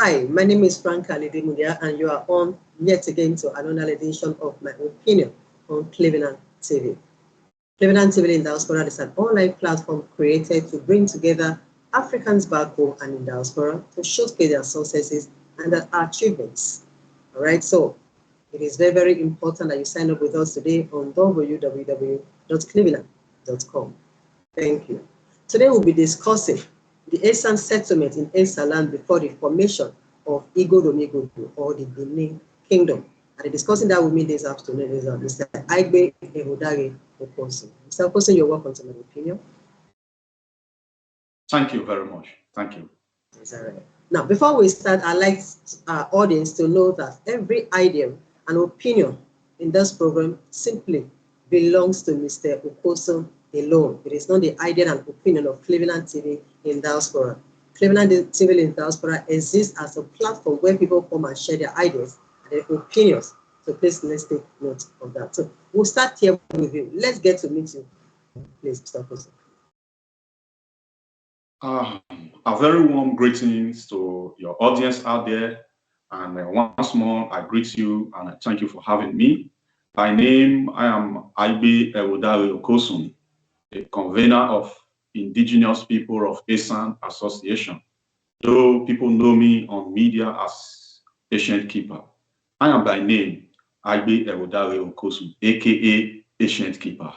Hi, my name is Frank Alidemudia, and you are on yet again to another edition of my opinion on Cleveland TV. Cleveland TV in Diaspora is an online platform created to bring together Africans back home and in diaspora to showcase their successes and their achievements. All right, so it is very, very important that you sign up with us today on www.cleveland.com. Thank you. Today we'll be discussing the Esan settlement in Esanland before the formation of Igodomigodo or the Bini Kingdom. And discussing that with me this afternoon is Mr. Aigbe Ebhodaghe Okosun. Mr. Okosun, you're welcome to my opinion. Thank you very much. Thank you. Is that right? Now, before we start, I'd like our audience to know that every idea and opinion in this program simply belongs to Mr. Okosun alone. It is not the idea and opinion of Cleveland TV in Diaspora. Cleveland TV in Diaspora exists as a platform where people come and share their ideas and their opinions. So please, let's take note of that. So we'll start here with you. Let's get to meet you, please, Mr. Okosun. A very warm greetings to your audience out there. And once more, I greet you and I thank you for having me. By name, I am Aigbe Ebhodaghe Okosun, a convener of Indigenous People of Esan Association, though people know me on media as Ancient Keeper. I am by name Aigbe Ebhodaghe Okosun, aka Ancient Keeper.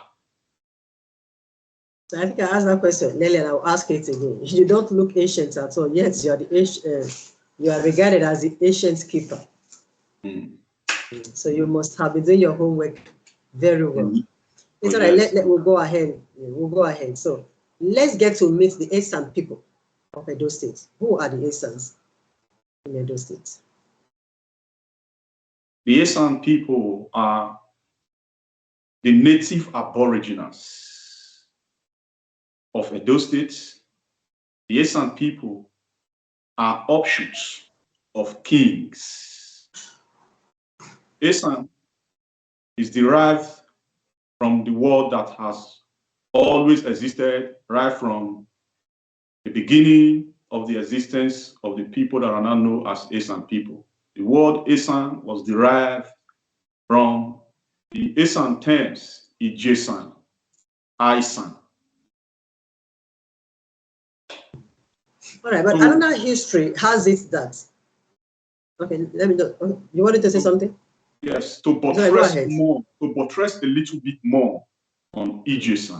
So I think I asked that question earlier, and I'll ask it again. You don't look ancient at all, yet you are you are regarded as the ancient keeper. So you must have been doing your homework very well. It's all right. Yes. We'll go ahead. We'll go ahead. So let's get to meet the Esan people of Edo State. Who are the Esans in Edo State? The Esan people are the native aboriginals of Edo State. The Esan people are offshoots of kings. Esan is derived from the word that has always existed right from the beginning of the existence of the people that are now known as Esan people. The word Esan was derived from the Esan terms Ijesan, Isan. All right, but another history has it that. Okay, let me know. You wanted to say something? Yes, to buttress more, to buttress a little bit more on Ijesan.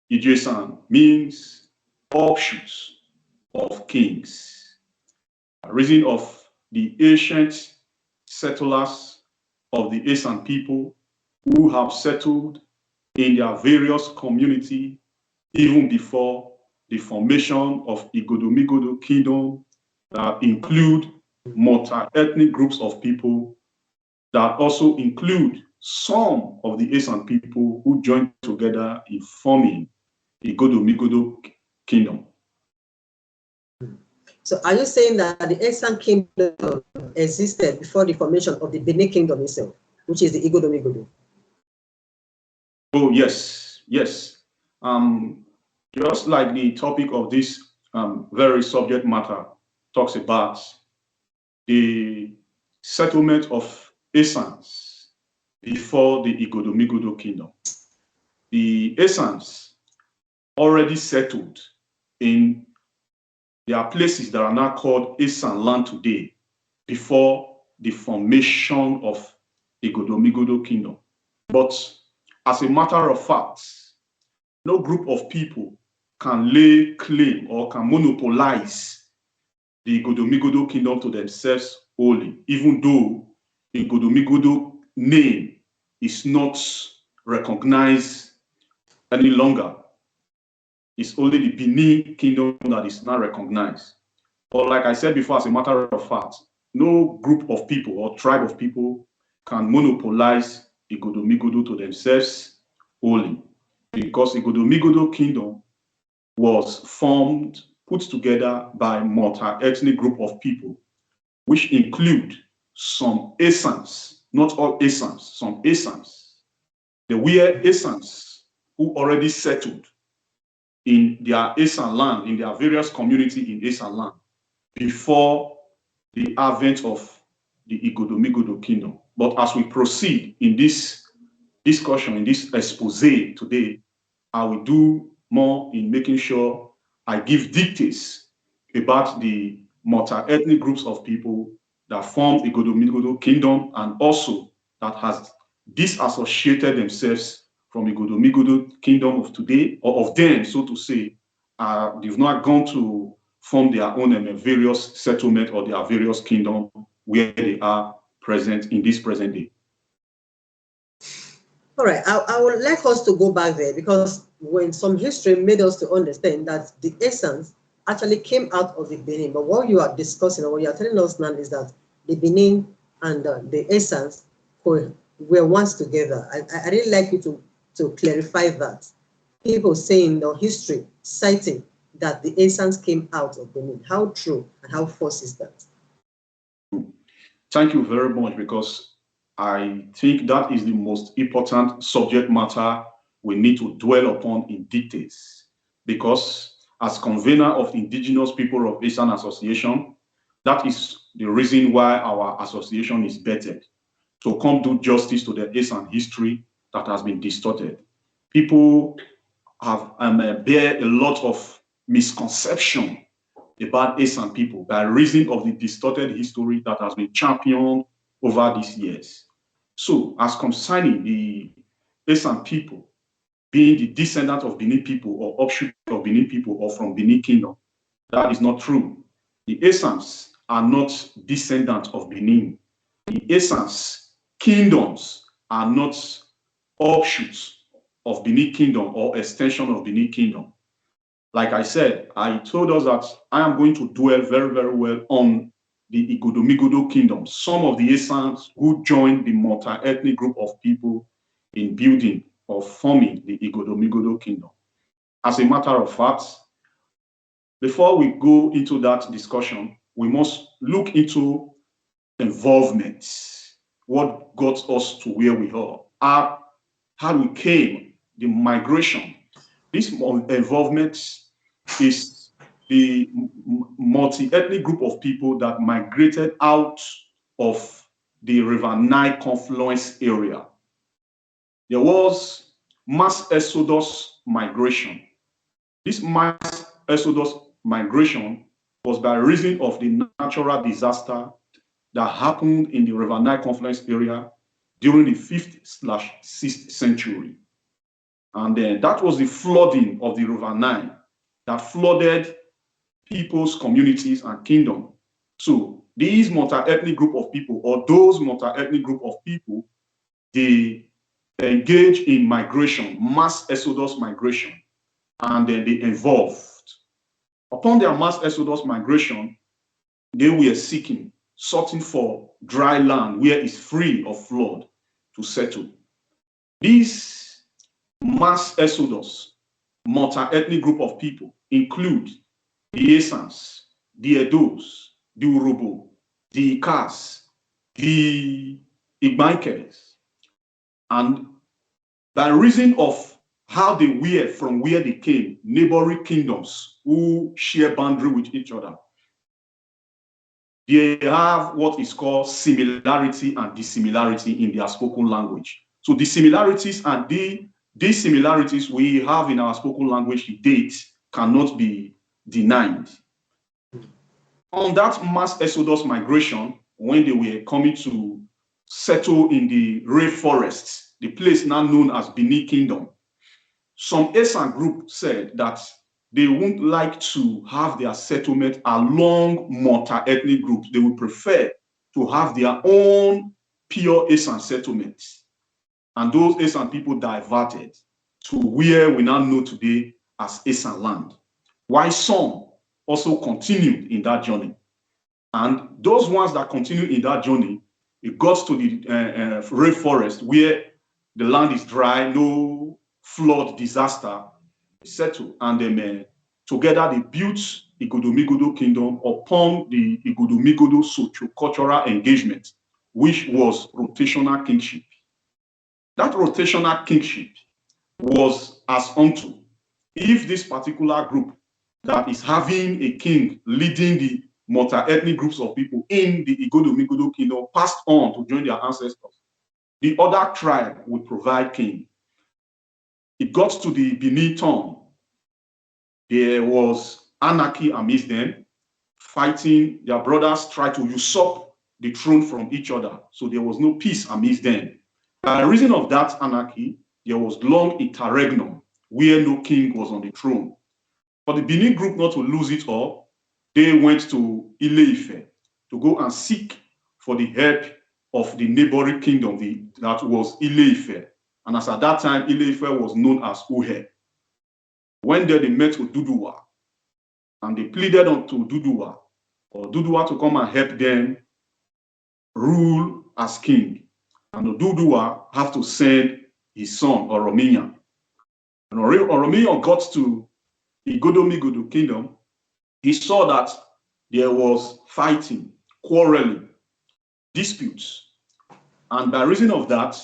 Ijesan means offshoots of kings. A reason of the ancient settlers of the Esan people who have settled in their various community even before the formation of Igodomigodo Kingdom that include multi-ethnic groups of people that also include some of the Esan people who joined together in forming the Igodomigodo Kingdom. So are you saying that the Esan Kingdom existed before the formation of the Bini Kingdom itself, which is the Igodomigodo? Oh, yes, yes. Just like the topic of this very subject matter talks about the settlement of Esans before the Igodomigodo Kingdom. The Esans already settled in their places that are now called Esanland today before the formation of the Igodomigodo Kingdom. But as a matter of fact, no group of people can lay claim or can monopolize the Igodomigodo Kingdom to themselves only, even though the Igodomigodo name is not recognized any longer. It's only the Bini Kingdom that is now recognized. But like I said before, as a matter of fact, no group of people or tribe of people can monopolize Igodomigodo to themselves only, because Igodomigodo Kingdom was formed, put together by multi-ethnic group of people, which include some Esans, not all Esans, some Esans. There were Esans who already settled in their Esanland, in their various communities in Esanland, before the advent of the Igodomigodo kingdom. But as we proceed in this discussion, in this expose today, I will do more in making sure I give details about the multi-ethnic groups of people that formed the Igodomigodo kingdom and also that has disassociated themselves from the Igodomigodo kingdom of today, or of them, so to say. They've not gone to form their own various settlement or their various kingdom where they are present in this present day. All right, I would like us to go back there because when some history made us to understand that the Esans actually came out of the Benin, but what you are discussing or what you are telling us now is that the Benin and the Esans were once together. I really like you to clarify that. People saying the history, citing that the Esans came out of Benin. How true and how false is that? Thank you very much, because I think that is the most important subject matter we need to dwell upon in details. Because as convener of Indigenous People of Esan Association, that is the reason why our association is bettered, to come do justice to the Esan history that has been distorted. People have bear a lot of misconception about Esan people by reason of the distorted history that has been championed over these years. So, as concerning the Esan people being the descendant of Benin people or offshoot of Benin people or from Benin Kingdom, that is not true. The Esans are not descendants of Benin. The Esans kingdoms are not offshoots of Benin Kingdom or extension of Benin Kingdom. Like I said, I told us that I am going to dwell very, very well on the Igodomigodo kingdom, some of the Esans who joined the multi-ethnic group of people in building or forming the Igodomigodo kingdom. As a matter of fact, before we go into that discussion, we must look into involvement. What got us to where we are, how we came, the migration. This involvement is the multi-ethnic group of people that migrated out of the River Nile confluence area. There was mass exodus migration. This mass exodus migration was by reason of the natural disaster that happened in the River Nile confluence area during the 5th/6th century. And then that was the flooding of the River Nile that flooded people's communities and kingdom. So these multi-ethnic group of people, or those multi-ethnic group of people, they engage in migration, mass exodus migration, and then they evolved. Upon their mass exodus migration, they were searching for dry land where it's free of flood to settle. These mass exodus multi-ethnic group of people include the Esans, the Edos, the Urobo, the Ikas, the Igbankers, and by reason of how they were from where they came, neighboring kingdoms who share boundary with each other, they have what is called similarity and dissimilarity in their spoken language. So the similarities and the dissimilarities we have in our spoken language to date cannot be denied. On that mass exodus migration, when they were coming to settle in the rainforests, the place now known as Benin Kingdom, some Esan group said that they wouldn't like to have their settlement along multi-ethnic groups. They would prefer to have their own pure Esan settlements. And those Esan people diverted to where we now know today as Esanland, while some also continued in that journey. And those ones that continued in that journey, it got to the rainforest where the land is dry, no flood disaster, settle, and then together they built Igodomigodo kingdom upon the Igodomigodo socio-cultural engagement, which was rotational kingship. That rotational kingship was as unto if this particular group that is having a king leading the multi-ethnic groups of people in the Igodomigodo kingdom passed on to join their ancestors, the other tribe would provide king. It got to the Bini turn. There was anarchy amidst them, fighting. Their brothers tried to usurp the throne from each other. So there was no peace amidst them. By reason of that anarchy, there was long interregnum where no king was on the throne. For the Bini group not to lose it all, they went to Ile-Ife to go and seek for the help of the neighboring kingdom that was Ile-Ife. And as at that time, Ile-Ife was known as Uhe. When they met Oduduwa, and they pleaded unto Oduduwa, or Oduduwa to come and help them rule as king. And Oduduwa have to send his son, Oromiyan. And Oromiyan got to the Igodomigodo kingdom. He saw that there was fighting, quarreling, disputes. And by reason of that,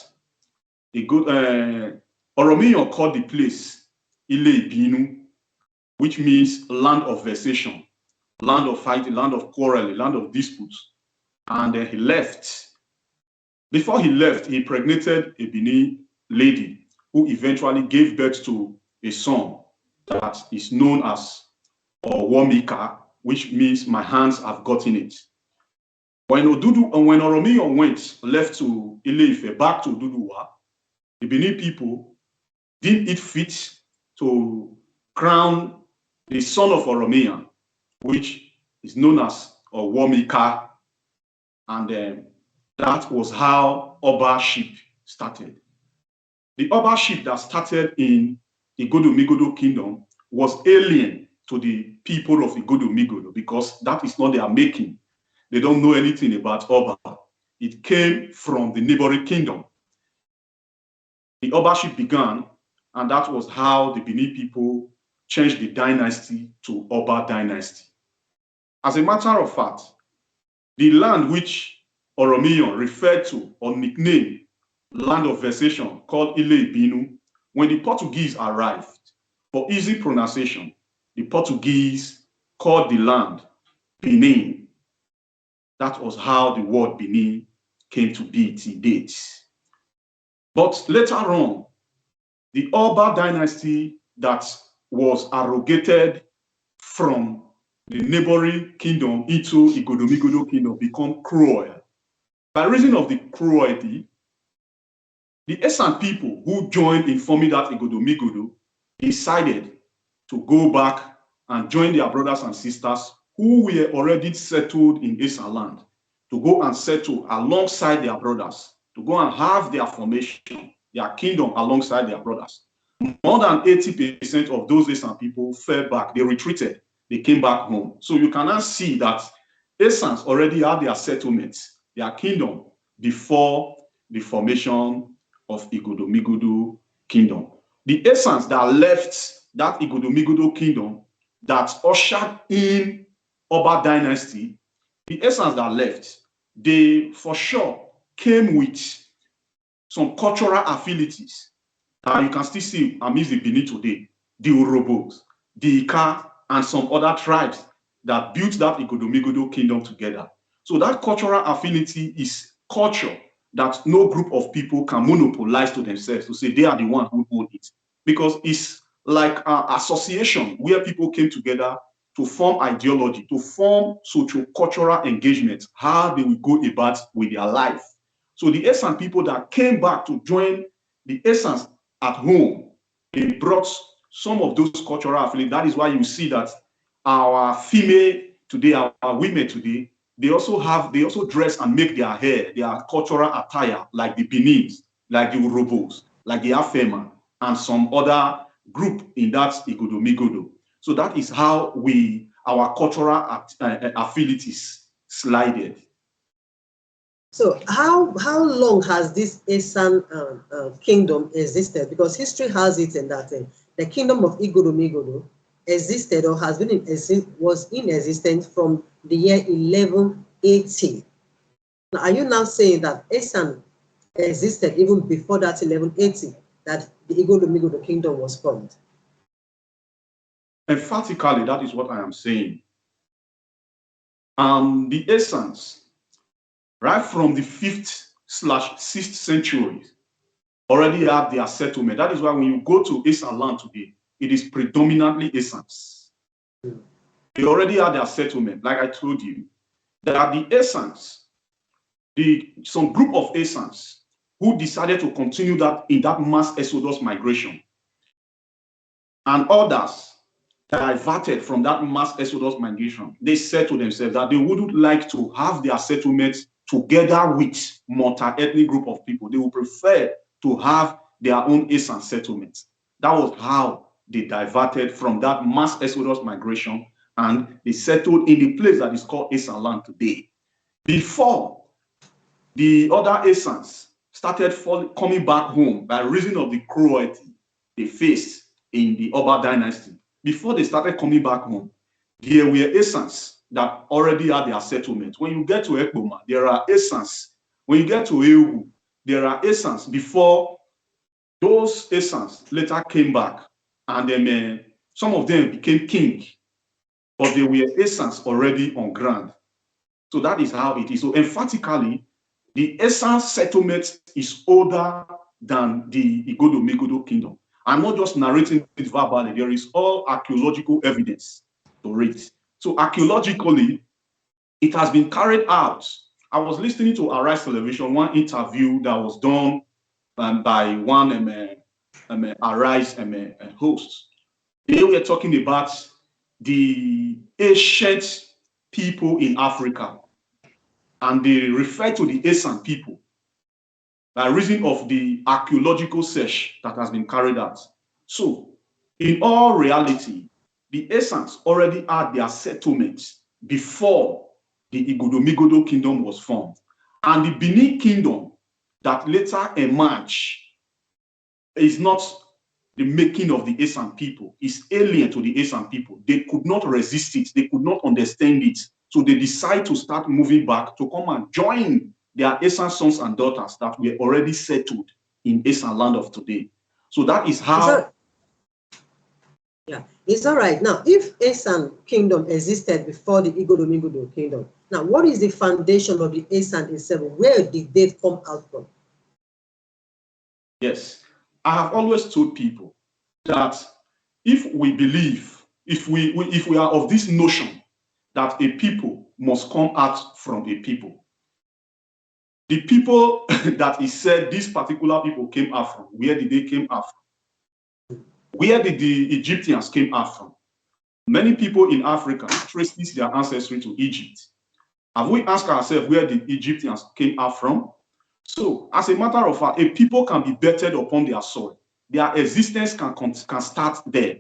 Oromiyan called the place Ile Binu, which means land of vexation, land of fighting, land of quarreling, land of disputes. And then he left. Before he left, he impregnated a Bini lady who eventually gave birth to a son that is known as Owomika, which means my hands have gotten it. When Oromiyan left to Ile-Ife, back to Oduduwa, the Bini people deemed it fit to crown the son of Oromiyan, which is known as Owomika, and that was how Obaship started. The Obaship that started in the Igodomigodo kingdom was alien to the people of Igodomigodo because that is not their making. They don't know anything about Oba. It came from the neighboring kingdom. The Obaship began, and that was how the Bini people changed the dynasty to Oba dynasty. As a matter of fact, the land which Oromiyan referred to or nicknamed land of vexation called Ile Binu, when the Portuguese arrived, for easy pronunciation, the Portuguese called the land Benin. That was how the word Benin came to be till date. But later on, the Oba dynasty that was arrogated from the neighboring kingdom into Igodomigodo kingdom become cruel. By reason of the cruelty, the Esan people who joined in forming that Igodomigodo decided to go back and join their brothers and sisters who were already settled in Esanland, to go and settle alongside their brothers, to go and have their formation, their kingdom alongside their brothers. More than 80% of those Esan people fell back, they retreated, they came back home. So you can now see that Esans already had their settlements, their kingdom, before the formation of Igodomigodo kingdom. The Esans that left that Igodomigodo kingdom that ushered in Oba dynasty, the Esans that left, they for sure came with some cultural affinities that you can still see amidst the Benin today, the Urobos, the Ika, and some other tribes that built that Igodomigodo kingdom together. So that cultural affinity is culture that no group of people can monopolize to themselves to say they are the one who own it. Because it's like an association where people came together to form ideology, to form socio-cultural engagement, how they will go about with their life. So the Esan people that came back to join the Esans at home, they brought some of those cultural affiliates. That is why you see that our female today, our women today, they also dress and make their hair, their cultural attire, like the Benins, like the Urobos, like the Afema, and some other group in that Igodomigodo. So that is how our cultural affinities slided. So how long has this Esan kingdom existed? Because history has it in that the kingdom of Igodomigodo existed or has been was in existence from the year 1180. Now, are you now saying that Esan existed even before that 1180, that the Igodomigodo kingdom was formed? Emphatically, that is what I am saying. The Esans, right from the 5th/6th century, already have their settlement. That is why when you go to Esanland today, it is predominantly Esans. They already have their settlement, like I told you. There are the Esans, some group of Esans who decided to continue that in that mass exodus migration, and others diverted from that mass exodus migration. They said to themselves that they wouldn't like to have their settlements together with multi-ethnic group of people. They would prefer to have their own Esan settlements. That was how they diverted from that mass exodus migration, and they settled in the place that is called Esanland today. Before, the other Esans started coming back home by reason of the cruelty they faced in the Oba dynasty. Before they started coming back home, there were Esans that already had their settlement. When you get to Ekboma, there are Esans. When you get to Ewu, there are Esans. Before, those Esans later came back, and then some of them became king, but they were Esans already on ground. So that is how it is. So emphatically, the Esan settlement is older than the Igodomigodo kingdom. I'm not just narrating it verbally. There is all archaeological evidence to it. So archaeologically, it has been carried out. I was listening to Arise Television, one interview that was done by one Arise host. They were talking about the ancient people in Africa, and they refer to the Esan people by reason of the archaeological search that has been carried out. So, in all reality, the Esans already had their settlements before the Igodomigodo kingdom was formed. And the Bini kingdom that later emerged is not the making of the Esan people. It's alien to the Esan people. They could not resist it. They could not understand it. So they decide to start moving back to come and join their Esan sons and daughters that were already settled in Esanland of today. So that is how. Yeah, it's all right. Now, if Esan kingdom existed before the Igodomigodo kingdom, now what is the foundation of the Esan itself? Where did they come out from? Yes, I have always told people that if we believe, if we are of this notion that a people must come out from a people, the people that is said these particular people came out from, where did they came out from? Where did the Egyptians came out from? Many people in Africa trace their ancestry to Egypt. Have we asked ourselves where the Egyptians came out from? So, as a matter of fact, a people can be bettered upon their soil. Their existence can start there.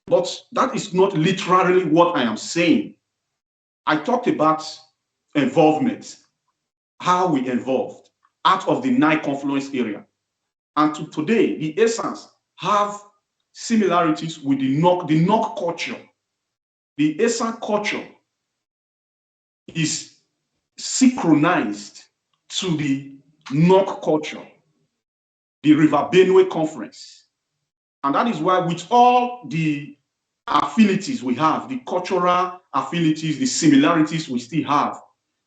But that is not literally what I am saying. I talked about involvement, how we evolved out of the Nile confluence area. And today, the Esans have similarities with the Nok culture. The Esan culture is synchronized to the Nok culture, the River Benue Conference. And that is why with all the affinities we have, the cultural affinities, the similarities we still have,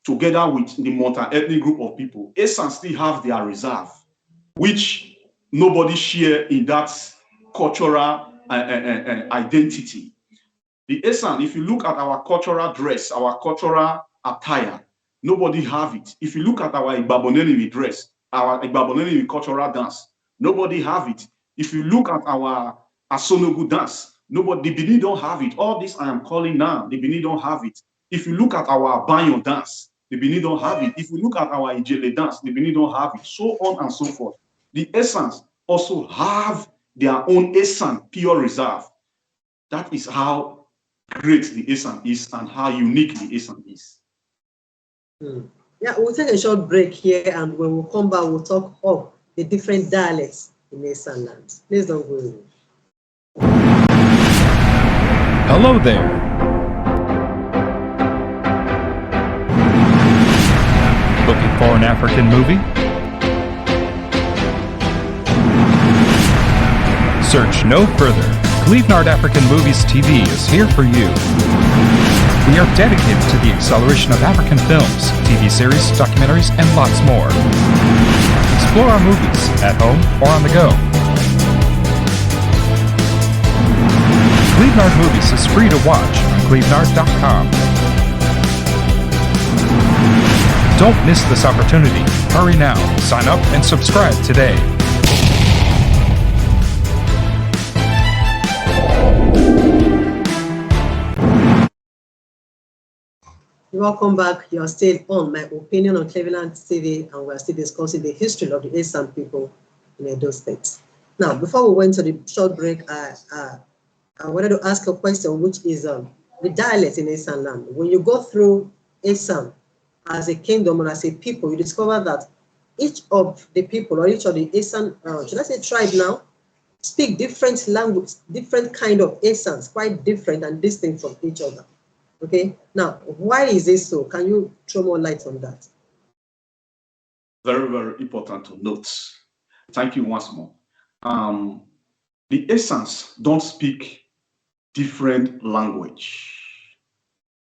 together with the multi-ethnic group of people, Esans still have their reserve, which nobody share in that cultural identity. The Esan, if you look at our cultural dress, our cultural attire, nobody have it. If you look at our Igbabonelimi dress, our Igbabonelimi cultural dance, nobody have it. If you look at our Asonogu dance, nobody, the Bini don't have it. All this I am calling now, the Bini don't have it. If you look at our Banyo dance, the Bini don't have it. If you look at our Ijele dance, the Bini don't have it. So on and so forth. The Esans also have their own Esan pure reserve. That is how great the Esan is and how unique the Esan is. Yeah, we'll take a short break here, and when we come back, we'll talk of the different dialects in Esanland. Please don't go away. Hello there. Looking for an African movie? Search no further. Cleveland African Movies TV is here for you. We are dedicated to the acceleration of African films, TV series, documentaries, and lots more. Explore our movies at home or on the go. Clevenard Movies is free to watch on clevenard.com. Don't miss this opportunity. Hurry now. Sign up and subscribe today. Welcome back. You're still on My Opinion on Cleveland TV, and we're still discussing the history of the Esan people in Edo State. Now, before we went to the short break, I wanted to ask a question, which is the dialect in Esanland. When you go through Esan as a kingdom and as a people, you discover that each of the people or each of the Esan, should I say tribe now, speak different language, different kind of Esans, quite different and distinct from each other. Okay, now, why is this so? Can you throw more light on that? Very, very important to note. Thank you once more. The Esans don't speak different language.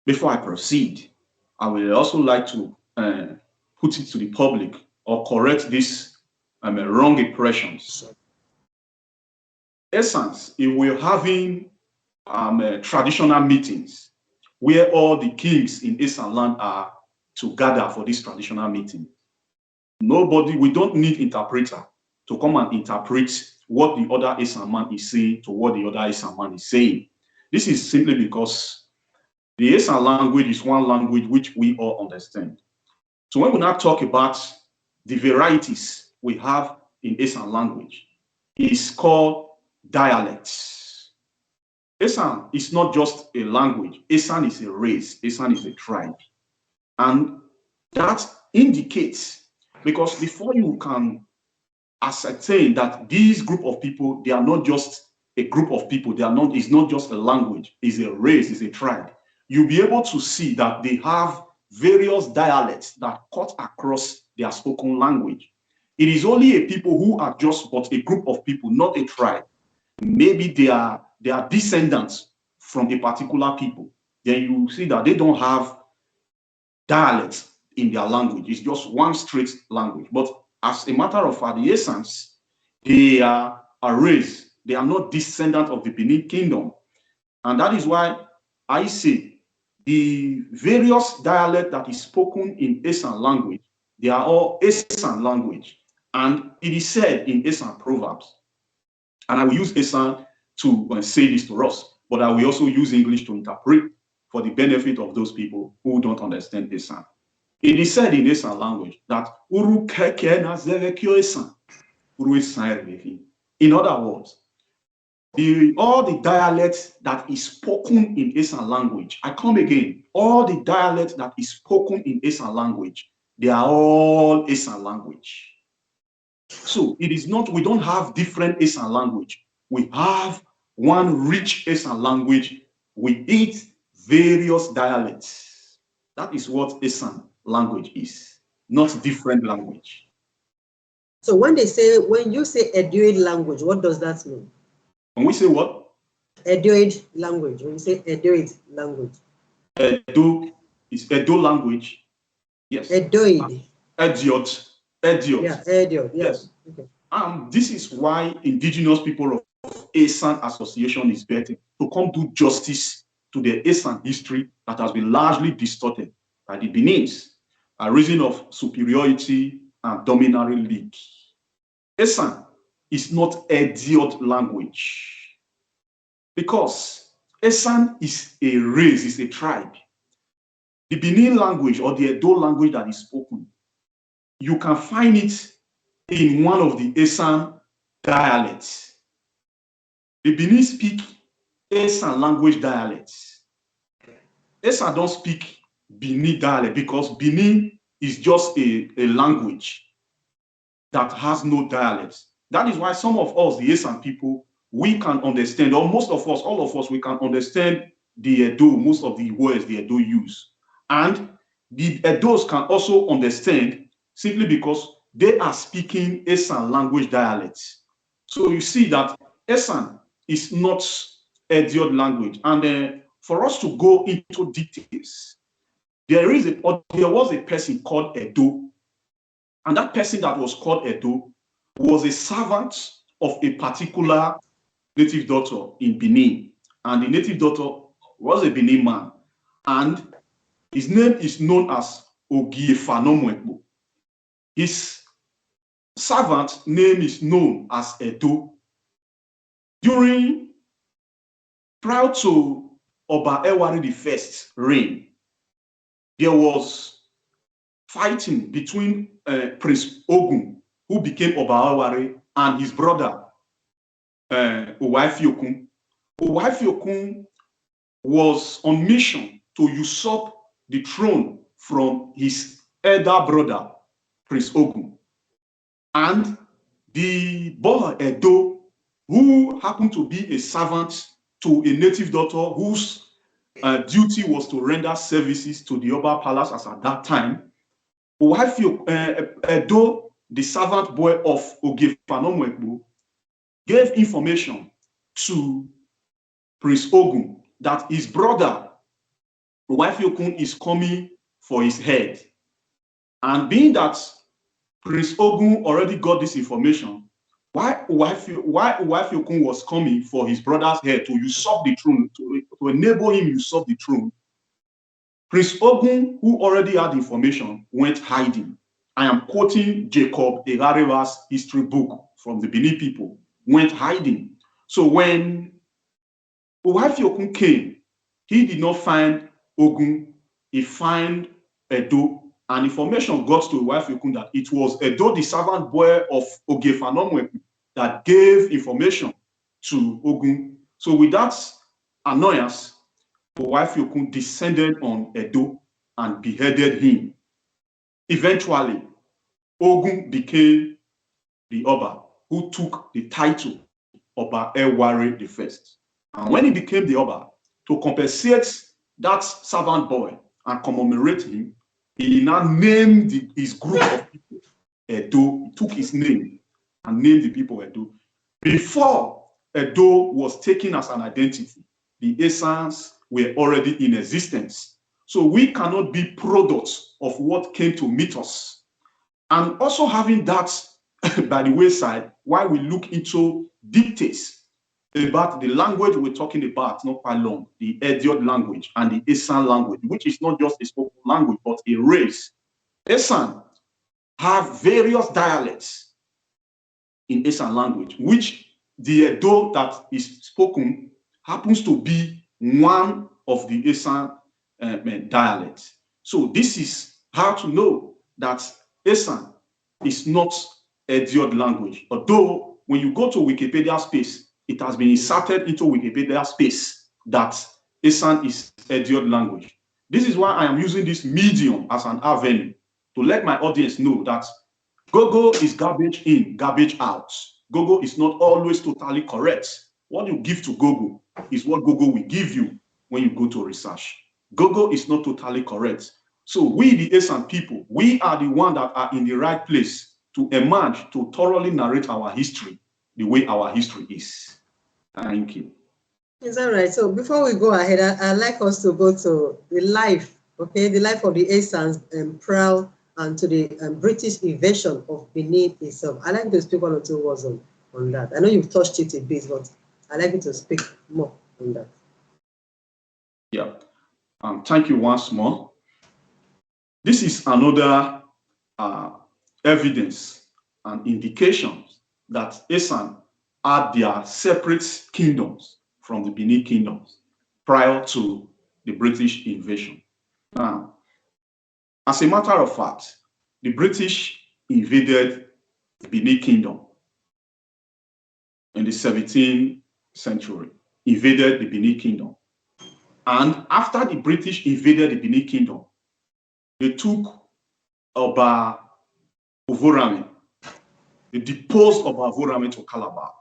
Before I proceed, I would also like to put it to the public or correct these wrong impressions. Esans, if we're having traditional meetings, where all the kings in Esanland are to gather for this traditional meeting. We don't need interpreter to come and interpret what the other Esan man is saying to what the other Esan man is saying. This is simply because the Esan language is one language which we all understand. So when we now talk about the varieties we have in Esan language, it's called dialects. Esan is not just a language. Esan is a race. Esan is a tribe. And that indicates, because before you can ascertain that these group of people, they are not just a group of people, it's not just a language, it's a race, it's a tribe. You'll be able to see that they have various dialects that cut across their spoken language. It is only a people who are just but a group of people, not a tribe. Maybe they are descendants from a particular people. Then you see that they don't have dialects in their language. It's just one straight language. But as a matter of fact, the Esans, they are a race. They are not descendants of the Benin Kingdom. And that is why I say the various dialect that is spoken in Esan language, they are all Esan language. And it is said in Esan proverbs, and I will use Esan to say this to us, but I will also use English to interpret for the benefit of those people who don't understand Esan. It is said in Esan language that in other words, all the dialects that is spoken in Esan language, I come again, all the dialects that is spoken in Esan language, they are all Esan language. So it is not, we don't have different Esan language. We have one rich Esan language with 8 various dialects. That is what Esan language is, not different language. So when you say Edoid language, what does that mean? When we say what? Edoid language. When you say Edoid language. Edo is Edo language. Yes. Edoid. Idiot. Yeah, Edo. Yes. Okay. This is why indigenous people of Esan Association is better to come do justice to the Esan history that has been largely distorted by the Benins, a reason of superiority and dominatory league. Esan is not idiot language because Esan is a race, is a tribe. The Benin language or the Edo language that is spoken, you can find it in one of the Esan dialects. The Benin speak Esan language dialects. Esan don't speak Benin dialect because Benin is just a language that has no dialects. That is why some of us, the Esan people, we can understand, or most of us, all of us, we can understand the Edo, most of the words the Edo use. And the Edos can also understand simply because they are speaking Esan language dialects. So you see that Esan is not idiot language. And for us to go into details, there was a person called Edo, and that person that was called Edo was a servant of a particular native doctor in Benin, and the native doctor was a Benin man, and his name is known as Ogiefanomwekbo. His servant name is known as Edo. Prior to Oba Ewari I's reign, there was fighting between Prince Ogun, who became Oba Ewari, and his brother, Owaifiokun. Owaifiokun was on mission to usurp the throne from his elder brother, Prince Ogun. And the boy Edo, who happened to be a servant to a native daughter whose duty was to render services to the Oba Palace as at that time, Edo, the servant boy of Ogiefanomwekbo, gave information to Prince Ogun that his brother, Owaifiokun, is coming for his head. And being that Prince Ogun already got this information, why Owaifiokun was coming for his brother's head to usurp the throne, to enable him usurp the throne, Prince Ogun, who already had information, went hiding. I am quoting Jacob Erarewa's history book from the Benin people, went hiding. So when Owaifiokun came, he did not find Ogun, he found Edo, and information got to Owaifiokun that it was Edo, the servant boy of Ogiefanomwekbo, that gave information to Ogun. So with that annoyance, Owaifiokun descended on Edo and beheaded him. Eventually, Ogun became the Oba who took the title Oba Ewari I. And when he became the Oba, to compensate that servant boy and commemorate him, he now named his group of people Edo. He took his name and named the people Edo. Before Edo was taken as an identity, the Esans were already in existence. So we cannot be products of what came to meet us. And also having that by the wayside, while we look into details about the language we're talking about, not quite long, the Ediot language and the Esan language, which is not just a spoken language, but a race. Esan have various dialects in Esan language, which the Edo that is spoken happens to be one of the Esan dialects. So this is how to know that Esan is not Ediot language. Although when you go to Wikipedia space, it has been inserted into Wikipedia space that Esan is Ediot language. This is why I am using this medium as an avenue to let my audience know that Google is garbage in, garbage out. Google is not always totally correct. What you give to Google is what Google will give you when you go to research. Google is not totally correct. So we, the Esan people, we are the ones that are in the right place to emerge, to thoroughly narrate our history the way our history is. Thank you. Is that right? So before we go ahead, I'd like us to go to the life, okay, the life of the Esans prior and to the British invasion of Benin itself. I'd like to speak one or two words on that. I know you've touched it a bit, but I'd like you to speak more on that. Yeah. Thank you once more. This is another evidence and indication that Esan had their separate kingdoms from the Benin kingdoms prior to the British invasion. Now, as a matter of fact, the British invaded the Benin kingdom in the 17th century, invaded the Benin kingdom. And after the British invaded the Benin kingdom, they took Oba Ovorame. They deposed Oba Ovorame to Calabar.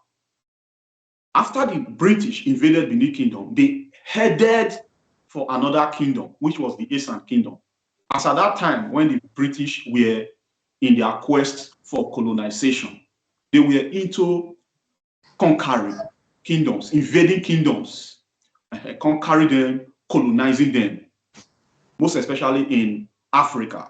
After the British invaded the Benin kingdom, they headed for another kingdom, which was the Esan kingdom. As at that time, when the British were in their quest for colonization, they were into conquering kingdoms, invading kingdoms, conquering them colonizing them, most especially in Africa.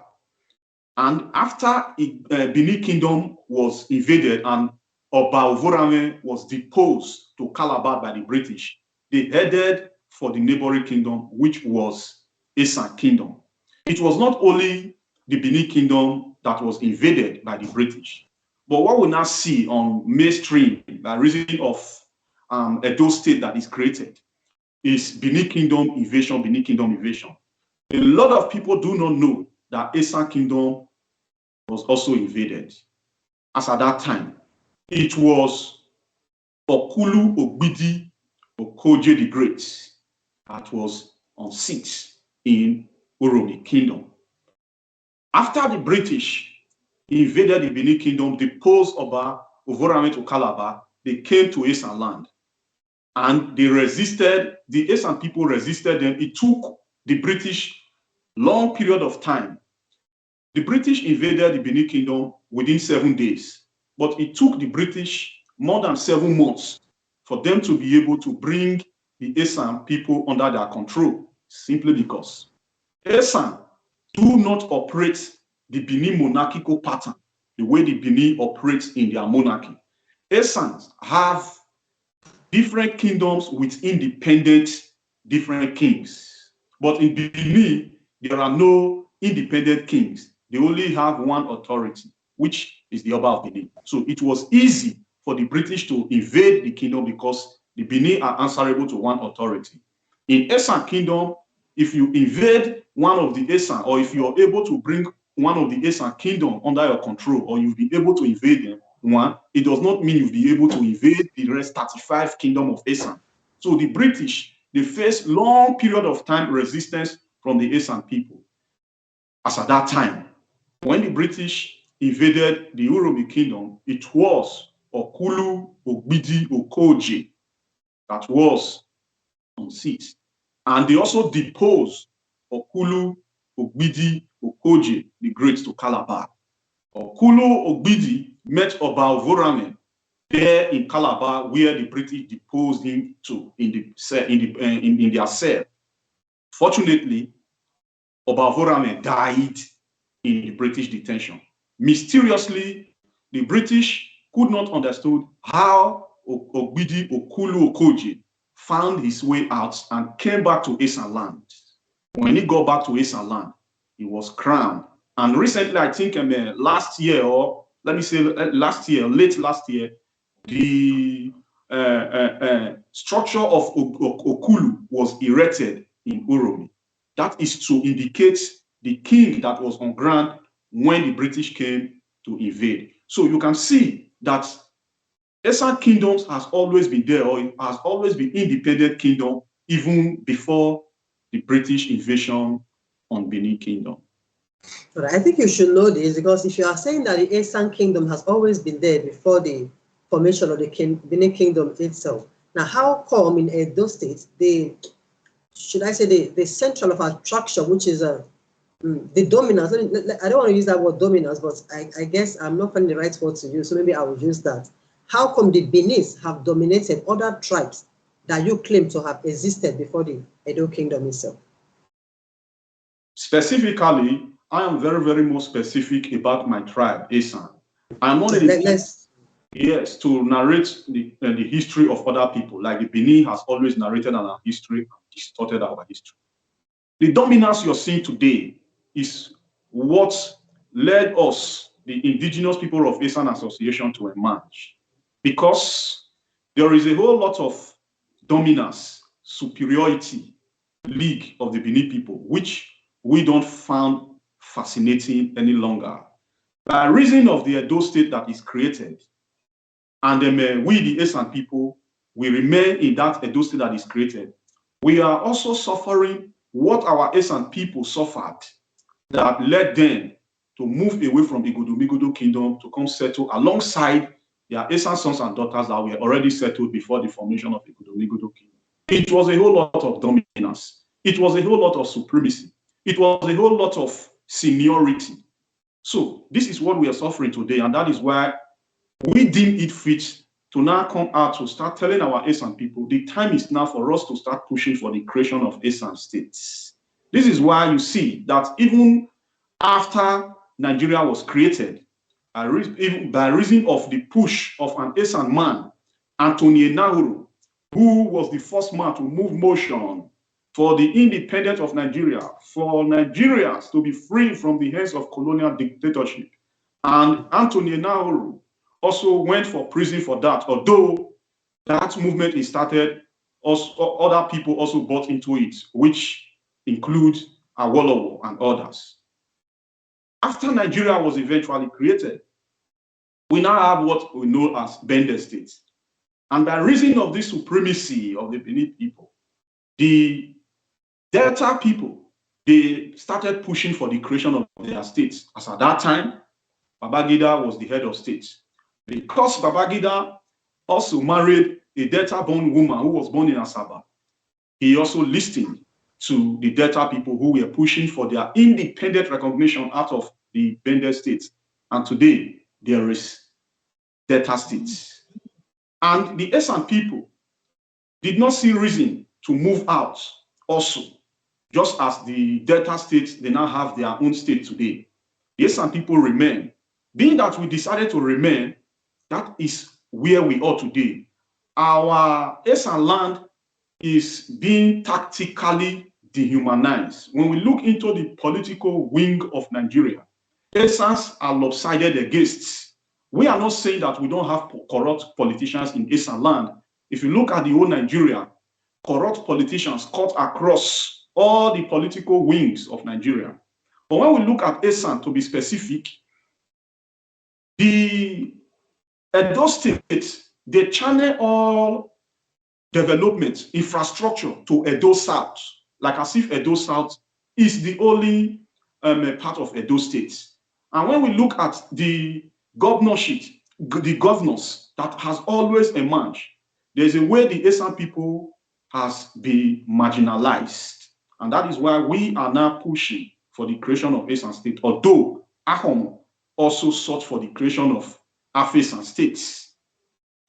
And after Benin Kingdom was invaded and Oba Ovorame was deposed to Calabar by the British, they headed for the neighboring kingdom, which was Esan Kingdom. It was not only the Benin Kingdom that was invaded by the British, but what we now see on mainstream, by reason of Edo State that is created, is Benin Kingdom invasion, Benin Kingdom invasion. A lot of people do not know that Esan Kingdom was also invaded. As at that time, it was Okulu Ogbidi Okoje the Great that was on seat in Uromi Kingdom. After the British invaded the Benin Kingdom, deposed Oba Ovorame to Calabar, they came to Esanland and they resisted, the Esan people resisted them. It took the British long period of time. The British invaded the Benin Kingdom within 7 days, but it took the British more than 7 months for them to be able to bring the Esan people under their control, simply because Esan do not operate the Benin monarchical pattern, the way the Benin operates in their monarchy. Esans have different kingdoms with independent different kings. But in Benin, there are no independent kings. They only have one authority, which is the Oba of Benin. So it was easy for the British to invade the kingdom because the Benin are answerable to one authority. In Esan Kingdom, if you invade one of the Esan, or if you are able to bring one of the Esan kingdom under your control, or you'll be able to invade them, one, it does not mean you'll be able to invade the rest 35 kingdom of Esan. So the British, they faced long period of time resistance from the Esan people. As at that time, when the British invaded the Uromi Kingdom, it was Okulu Ogbidi Okoje that was on seat. And they also deposed Okulu Ogbidi Okoje the Great to Calabar. Okulu Ogbidi met Oba Ovorame there in Calabar, where the British deposed him to in their cell. Fortunately, Oba Ovorame died in the British detention. Mysteriously, the British could not understand how Ogbidi Okulu Okoje found his way out and came back to Esanland. When he got back to Esanland, he was crowned. And recently, I think last year, or let me say last year, late last year, the structure of Okulu was erected in Uromi. That is to indicate the king that was on ground when the British came to invade. So you can see that Esan kingdoms has always been there, or it has always been independent kingdom even before the British invasion on Benin Kingdom. But I think you should know this, because if you are saying that the Esan kingdom has always been there before the formation of the Benin Kingdom itself, now how come in Edo State, the central of attraction, which is the dominance, I don't want to use that word dominance, but I guess I'm not finding the right word to use, so maybe I will use that. How come the Benis have dominated other tribes that you claim to have existed before the Edo Kingdom itself? Specifically, I am very, very more specific about my tribe, Esan. I'm not yes, to narrate the history of other people, like the Benin has always narrated our history and distorted our history. The dominance you're seeing today is what led us, the indigenous people of Esan Association, to emerge. Because there is a whole lot of dominance, superiority, league of the Benin people, which we don't find fascinating any longer. By reason of the Edo State that is created, and then we, the Esan people, we remain in that Edo State that is created, we are also suffering what our Esan people suffered, that led them to move away from the Igodomigodo kingdom to come settle alongside their Esan sons and daughters that were already settled before the formation of the Igodomigodo kingdom. It was a whole lot of dominance. It was a whole lot of supremacy. It was a whole lot of seniority. So this is what we are suffering today, and that is why we deem it fit to now come out to start telling our Esan people, the time is now for us to start pushing for the creation of Esan states. This is why you see that even after Nigeria was created, even by reason of the push of an Esan man, Anthony Nahuru, who was the first man to move motion for the independence of Nigeria, for Nigerians to be free from the hands of colonial dictatorship. And Anthony Nahuru also went for prison for that, although that movement is started, also, other people also bought into it, which include Awolowo and others. After Nigeria was eventually created, we now have what we know as Bende State. And by reason of this supremacy of the Bini people, the Delta people, they started pushing for the creation of their states. As at that time, Babangida was the head of state. Because Babangida also married a Delta-born woman who was born in Asaba, he also listened to the Delta people who were pushing for their independent recognition out of the Bende State. And today, there is Delta states. And the Esan people did not see reason to move out also, just as the Delta states, they now have their own state today. The Esan people remain. Being that we decided to remain, that is where we are today. Our Esanland is being tactically dehumanized. When we look into the political wing of Nigeria, Esans are lopsided against. We are not saying that we don't have corrupt politicians in Esanland. If you look at the whole Nigeria, corrupt politicians cut across all the political wings of Nigeria. But when we look at Esan, to be specific, the Edo State, they channel all development, infrastructure to Edo South, like as if Edo South is the only part of Edo State. And when we look at the governorship, the governors that has always emerged, there's a way the Esan people has been marginalized. And that is why we are now pushing for the creation of Esan State, although Ahom also sought for the creation of Afesan states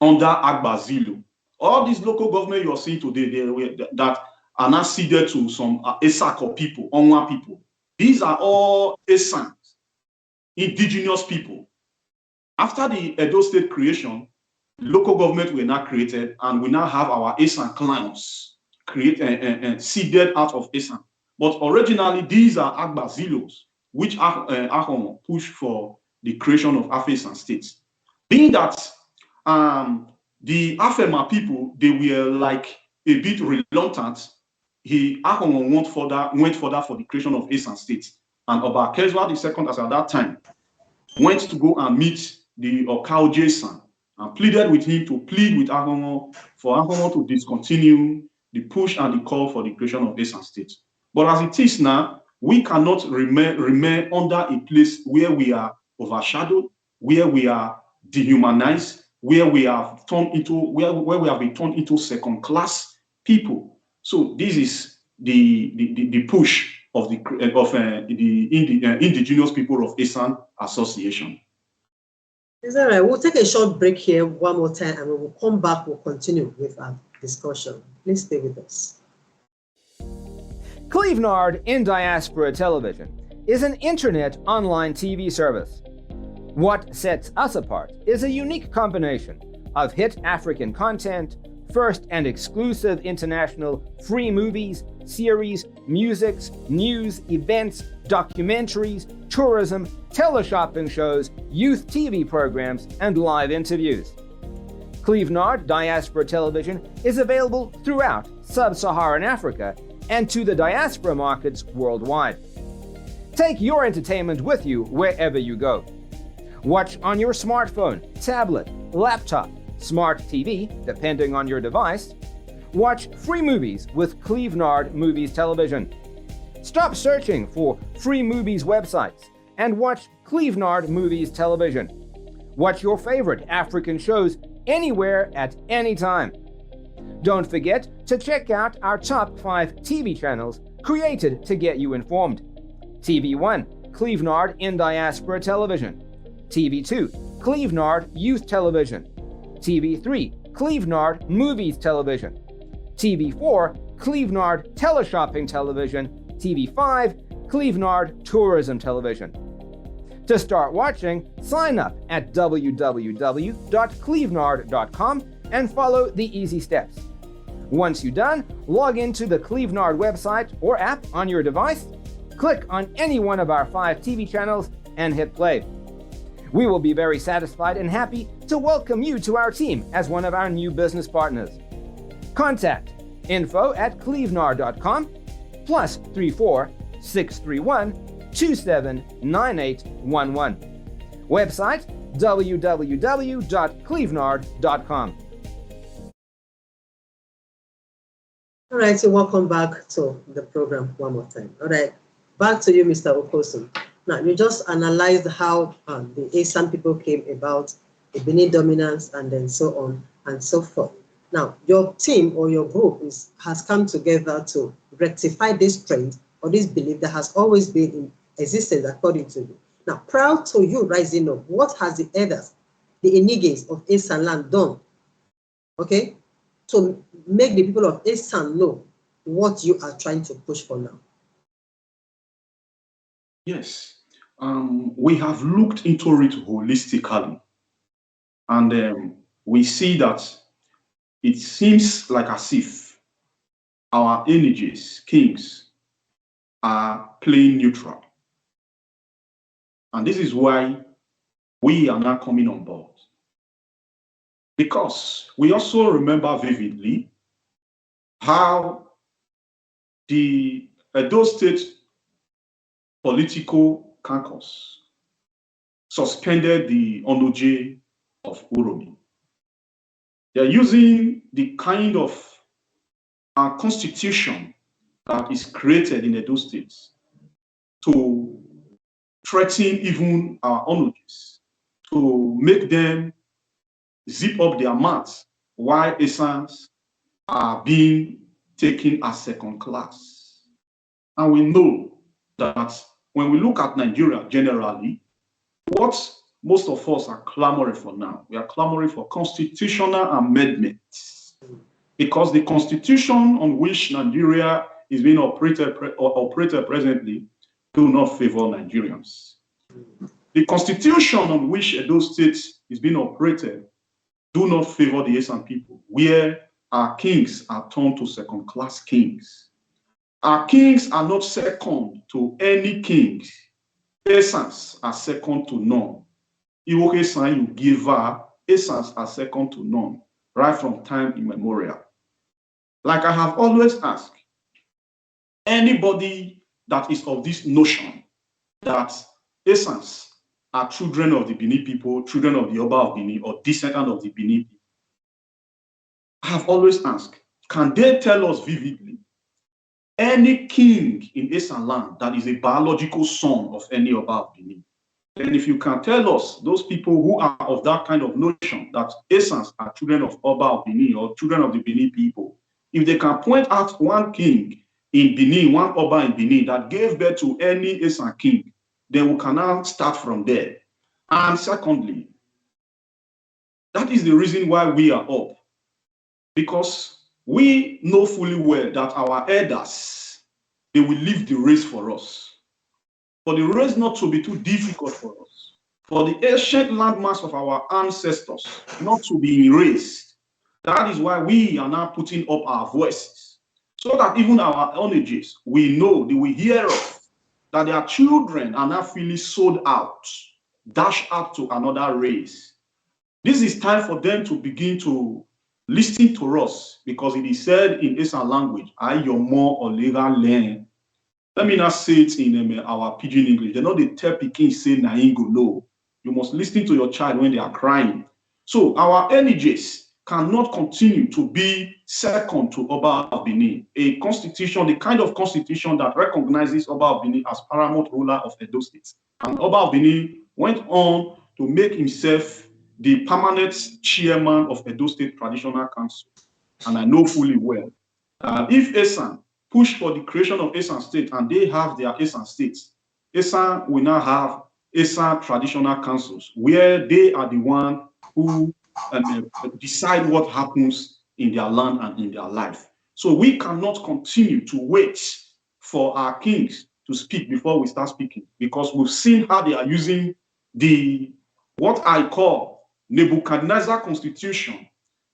under Aigbe Ebhodaghe. All these local government you are seeing today that are now ceded to some Esako people, Onwa people. These are all Esan, indigenous people. After the Edo State creation, local government were now created, and we now have our Esan clans seeded out of Esan. But originally, these are Aigbe Ebhodaghe, which Ahom pushed for the creation of Afesan states. Being that the Afema people, they were like a bit reluctant, Ahom went further for the creation of Esan states. And Oba Kezwa II, as at that time, went to go and meet the Okao Jason and pleaded with him to plead with Ahom for Ahom to discontinue the push and the call for the creation of Esan states. But as it is now, we cannot remain under a place where we are overshadowed, where we are dehumanized, where we have turned into where we have been turned into second-class people. So this is the push of the indigenous people of Esan Association. Is that right? We'll take a short break here one more time, and we will come back. We'll continue with our discussion. Please stay with us. Clevenard in Diaspora Television is an internet online TV service. What sets us apart is a unique combination of hit African content, first and exclusive international free movies, series, musics, news, events, documentaries, tourism, teleshopping shows, youth TV programs, and live interviews. Clevenard Diaspora Television is available throughout sub-Saharan Africa and to the diaspora markets worldwide. Take your entertainment with you wherever you go. Watch on your smartphone, tablet, laptop, smart TV, depending on your device. Watch free movies with Clevenard Movies Television. Stop searching for free movies websites and watch Clevenard Movies Television. Watch your favorite African shows anywhere at any time. Don't forget to check out our top 5 TV channels created to get you informed. TV1, Clevenard in Diaspora Television. TV2, Clevenard Youth Television. TV3, Clevenard Movies Television. TV4, Clevenard Teleshopping Television. TV5, Clevenard Tourism Television. To start watching, sign up at www.clevenard.com and follow the easy steps. Once you're done, log into the Clevenard website or app on your device, click on any one of our 5 TV channels, and hit play. We will be very satisfied and happy to welcome you to our team as one of our new business partners. Contact info@clevenard.com +34 631 279811. Website www.clevenard.com. All right, so welcome back to the program one more time. All right, back to you, Mr. Okosun. Now, you just analyzed how the Esan people came about, the Bini dominance, and then so on and so forth. Now, your team or your group has come together to rectify this trend or this belief that has always been in existence, according to you. Now, prior to you rising up, what has the elders, the Iniges of Esanland done, okay, to make the people of Esan know what you are trying to push for now? Yes, we have looked into it holistically, and we see that it seems like as if our energies, kings, are playing neutral. And this is why we are now coming on board. Because we also remember vividly how the Edo State political caucus suspended the Onoje of Uromi. They're using the kind of constitution that is created in Edo State to threaten even our Onojes, to make them zip up their mouths while Esans are being taken as second class. And we know that when we look at Nigeria generally, what most of us are clamoring for now, we are clamoring for constitutional amendments, because the constitution on which Nigeria is being operated presently do not favor Nigerians. The constitution on which Edo State is being operated do not favor the Esan people, where our kings are turned to second-class kings. Our kings are not second to any kings. Esans are second to none. Iwoke Esan, you give her, Esans are second to none, right from time immemorial. Like I have always asked, anybody that is of this notion that Esans are children of the Bini people, children of the Oba of Bini, or descendant of the Bini people, I have always asked, can they tell us vividly any king in Esanland that is a biological son of any Oba of Bini? And if you can tell us those people who are of that kind of notion that Esans are children of Oba of Bini or children of the Bini people, if they can point out one king in Bini, one Oba in Bini that gave birth to any Esan king, then we can now start from there. And secondly, that is the reason why we are up. Because we know fully well that our elders, they will leave the race for us. For the race not to be too difficult for us. For the ancient landmarks of our ancestors not to be erased. That is why we are now putting up our voices. So that even our energies, we know, they will hear us, that their children are now feeling sold out, dashed out to another race. This is time for them to begin to listen to us, because it is said in Esan language, I your more or learn. Let me not say it in our pidgin English. They know the tell Pikin say na go no. You must listen to your child when they are crying. So our energies cannot continue to be second to Oba of Bini, a constitution, the kind of constitution that recognizes Oba of Bini as paramount ruler of Edo State. And Oba of Bini went on to make himself the permanent chairman of Edo State Traditional Council. And I know fully well if Esan push for the creation of Esan State and they have their Esan states, Esan will now have Esan Traditional Councils, where they are the one who decide what happens in their land and in their life. So we cannot continue to wait for our kings to speak before we start speaking, because we've seen how they are using what I call Nebuchadnezzar constitution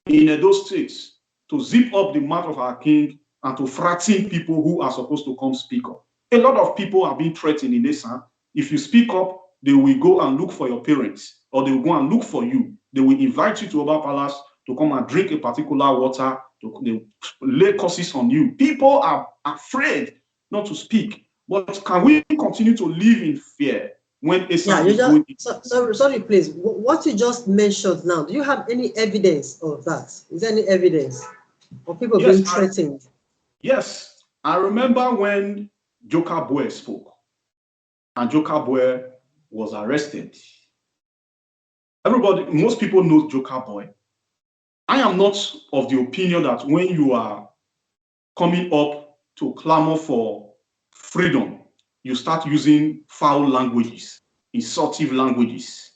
in those states to zip up the mouth of our king and to threaten people who are supposed to come speak up. A lot of people are being threatened in Esan. If you speak up, they will go and look for your parents, or they will go and look for you. They will invite you to Oba Palace to come and drink a particular water. They lay curses on you. People are afraid not to speak. But can we continue to live in fear when Esan is going? Sorry, please. What you just mentioned now, do you have any evidence of that? Is there any evidence of people being threatened? Yes. I remember when Joka Boy spoke, and Joka Boy was arrested. Most people know Joka Boy. I am not of the opinion that when you are coming up to clamor for freedom, you start using foul languages, insultive languages.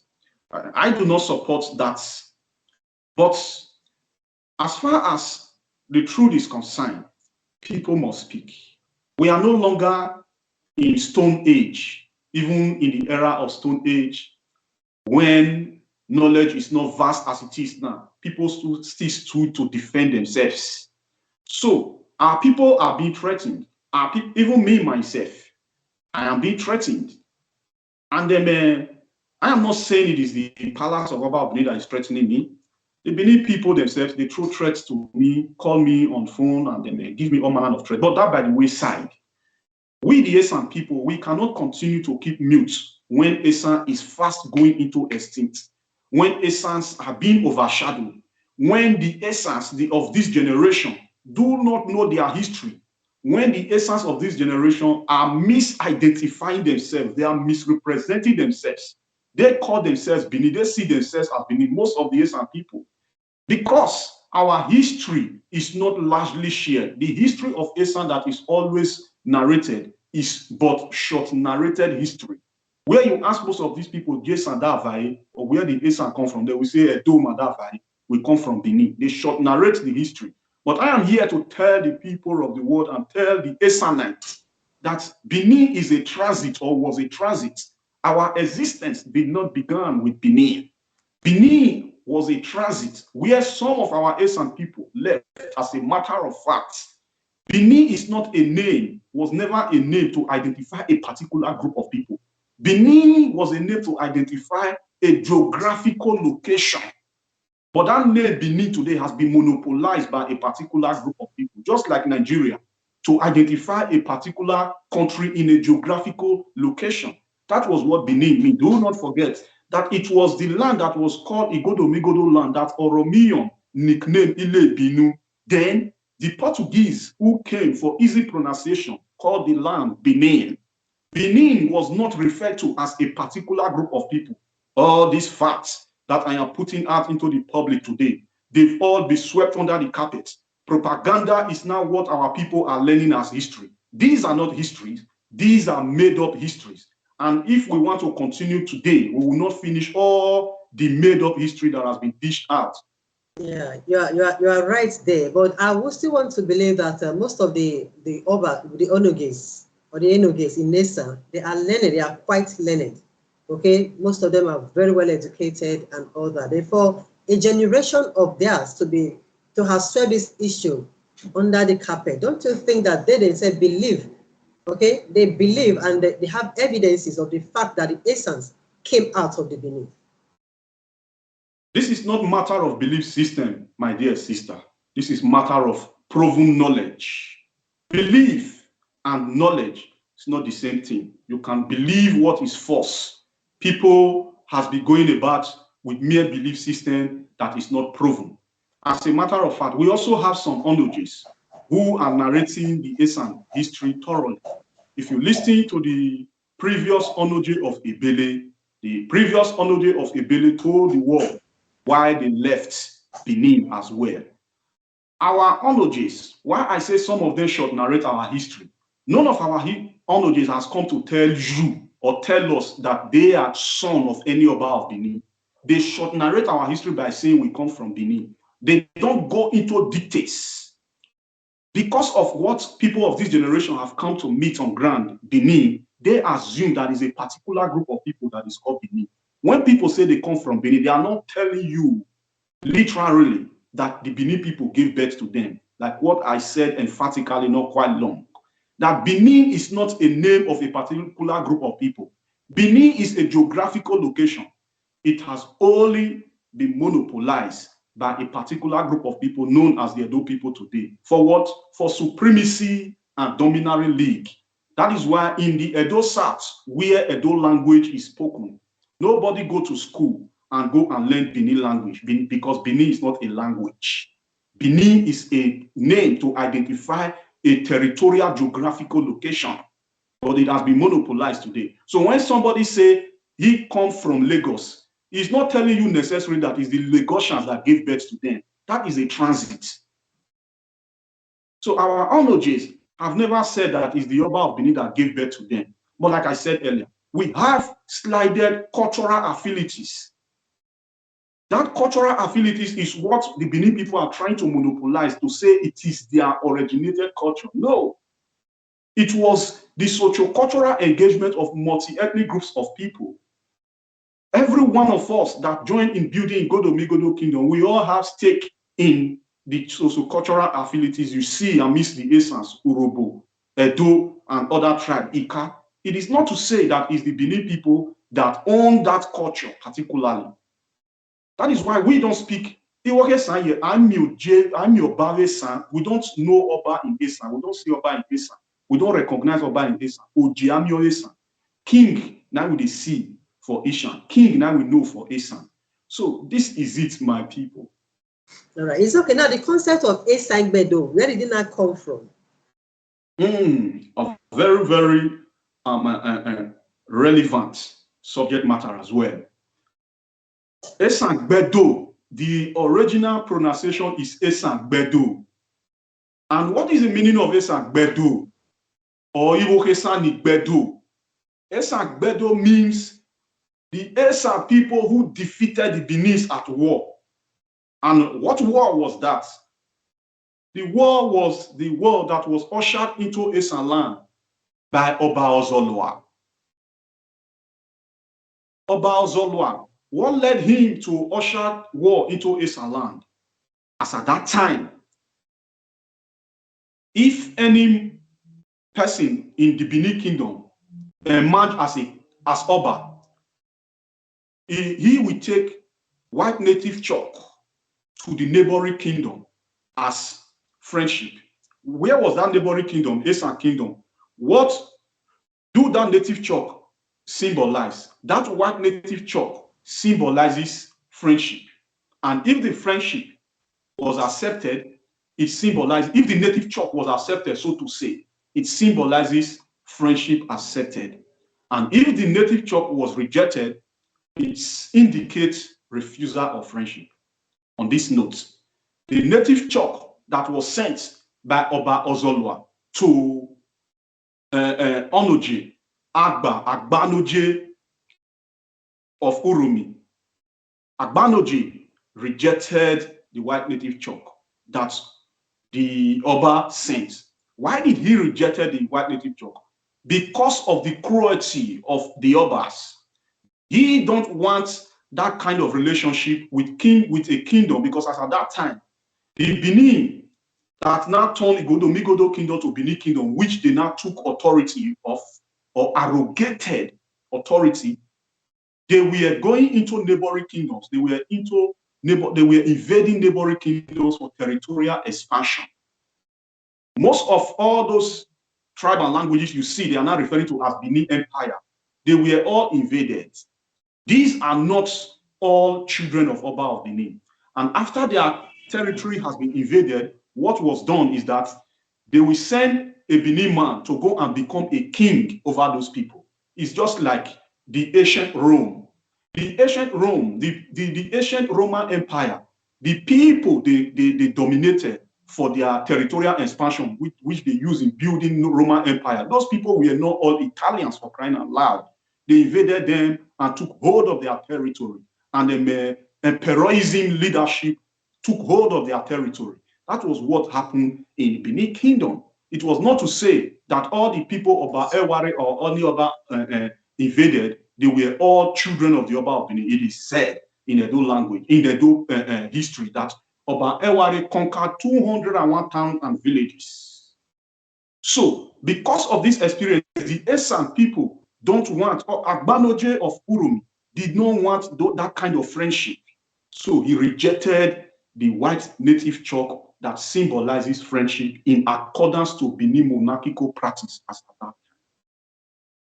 I do not support that. But as far as the truth is concerned, people must speak. We are no longer in Stone Age, even in the era of Stone Age, when knowledge is not vast as it is now. People still stood to defend themselves. So our people are being threatened. Even me, myself, I am being threatened. And then I am not saying it is the palace of Oba Bini that is threatening me. The Bini people themselves, they throw threats to me, call me on phone, and then give me all manner of threats. But that by the wayside. We, the Esan people, we cannot continue to keep mute when Esan is fast going into extinct, when Esans are being overshadowed, when the Esans of this generation do not know their history, when the Esans of this generation are misidentifying themselves, they are misrepresenting themselves. They call themselves Bini, they see themselves as Bini, most of the Esan people. Because our history is not largely shared. The history of Esan that is always narrated is but short narrated history. Where you ask most of these people, Jason Davai, or where did Esan come from, they will say, Edoma Davai, we come from Bini. They short narrate the history. But I am here to tell the people of the world and tell the Esanland that Bini is a transit, or was a transit. Our existence did not begin with Bini. Bini was a transit where some of our Esan people left. As a matter of fact, Bini is not a name, was never a name to identify a particular group of people. Bini was a name to identify a geographical location. But that name Bini today has been monopolized by a particular group of people, just like Nigeria, to identify a particular country in a geographical location. That was what Bini means. Do not forget that it was the land that was called Igodomigodo land that Oromiyon nicknamed Ile Binu. Then the Portuguese who came for easy pronunciation called the land Benin. Benin was not referred to as a particular group of people. All these facts that I am putting out into the public today, they've all been swept under the carpet. Propaganda is now what our people are learning as history. These are not histories. These are made-up histories. And if we want to continue today, we will not finish all the made-up history that has been dished out. Yeah, you are right there. But I would still want to believe that most of the Onoges or the Enoges in Esan, they are learned. They are quite learned. Okay, most of them are very well educated and all that. Therefore, a generation of theirs to have swept this issue under the carpet. Don't you think that they themselves believe? Okay, they believe and they have evidences of the fact that the Esans came out of the Benin. This is not matter of belief system, my dear sister. This is matter of proven knowledge. Belief and knowledge is not the same thing. You can believe what is false. People has been going about with mere belief system that is not proven. As a matter of fact, we also have some Onoges who are narrating the Esan history thoroughly. If you listen to the previous Onoje of Ebele, the previous Onoje of Ebele told the world why they left Benin as well. Our Onojes, why I say some of them should narrate our history, none of our Onojes has come to tell you or tell us that they are son of any Oba of Benin. they short narrate our history by saying we come from Benin. They don't go into details. Because of what people of this generation have come to meet on ground, Benin, they assume that is a particular group of people that is called Benin. When people say they come from Benin, they are not telling you literally that the Benin people gave birth to them. Like what I said emphatically not quite long. That Benin is not a name of a particular group of people. Benin is a geographical location. It has only been monopolized by a particular group of people known as the Edo people today. For what? For supremacy and domineering league. That is why in the Edo South, where Edo language is spoken, nobody go to school and go and learn Benin language because Benin is not a language. Benin is a name to identify a territorial geographical location, but it has been monopolized today. So when somebody say he comes from Lagos, he's not telling you necessarily that it's the Lagosians that gave birth to them. That is a transit. So our Onojes have never said that it's the Oba of Benin that gave birth to them. But like I said earlier, we have slided cultural affinities. That cultural affinities is what the Benin people are trying to monopolize to say it is their originated culture. No. It was the socio-cultural engagement of multi-ethnic groups of people. Every one of us that joined in building Igodomigodo Kingdom, we all have stake in the socio-cultural affinities you see amidst the Esans, Urobo, Edo, and other tribes, Ika. It is not to say that it's the Benin people that own that culture particularly. That is why we don't speak. I'm your Bave San. We don't know Oba in Esan. We don't see Oba in Esan. We don't recognize Oba in Esan. Oji, I'm your Esan. King, now we see for Eshan. King, now we know for Esan. So this is it, my people. All right, it's okay. Now the concept of Aigbe Ebhodaghe, where did that come from? A very, very relevant subject matter as well. Esanland, the original pronunciation is Esanland. And what is the meaning of Esanland? Or Igbo Esanigbedo? Esanland means the Esan people who defeated the Benin at war. And what war was that? The war was the war that was ushered into Esanland by Oba Ozolwa. Oba Ozolwa. What led him to usher war into Esanland? As at that time, if any person in the Benin Kingdom emerged as Oba, he will take white native chalk to the neighboring kingdom as friendship. Where was that neighboring kingdom? Esan Kingdom. What do that native chalk symbolize? That white native chalk symbolizes friendship. And if the friendship was accepted, it symbolizes, if the native chalk was accepted, so to say, it symbolizes friendship accepted. And if the native chalk was rejected, it indicates refusal of friendship. On this note, the native chalk that was sent by Oba Ozolwa to Onoje, Agbanoje of Urumi, Agbanoje rejected the white native chalk that the Oba sent. Why did he reject the white native chalk? Because of the cruelty of the Obas. He don't want that kind of relationship with a kingdom, because as at that time, the Benin that now turned Igodomigodo Kingdom to Benin Kingdom, which they now took authority of or arrogated authority, they were going into neighboring kingdoms. They were invading neighboring kingdoms for territorial expansion. Most of all those tribal languages you see, they are now referring to as Benin Empire. They were all invaded. These are not all children of Oba of Benin. And after their territory has been invaded, what was done is that they will send a Benin man to go and become a king over those people. It's just like the ancient Rome. The ancient Rome, the ancient Roman Empire, the people they dominated for their territorial expansion, which they use in building Roman Empire. Those people were not all Italians, for crying out loud. They invaded them and took hold of their territory. and emperorism leadership took hold of their territory. That was what happened in Benin Kingdom. It was not to say that all the people of Oba Eware or any other invaded, they were all children of the Oba of Benin. It is said in Edo language, in Edo history, that Oba Eware conquered 201 towns and villages. So, because of this experience, the Esan people don't want, or Agbanoje of Urumi did not want that kind of friendship. So he rejected the white native chalk that symbolizes friendship in accordance to Benin monarchical practice as at that time.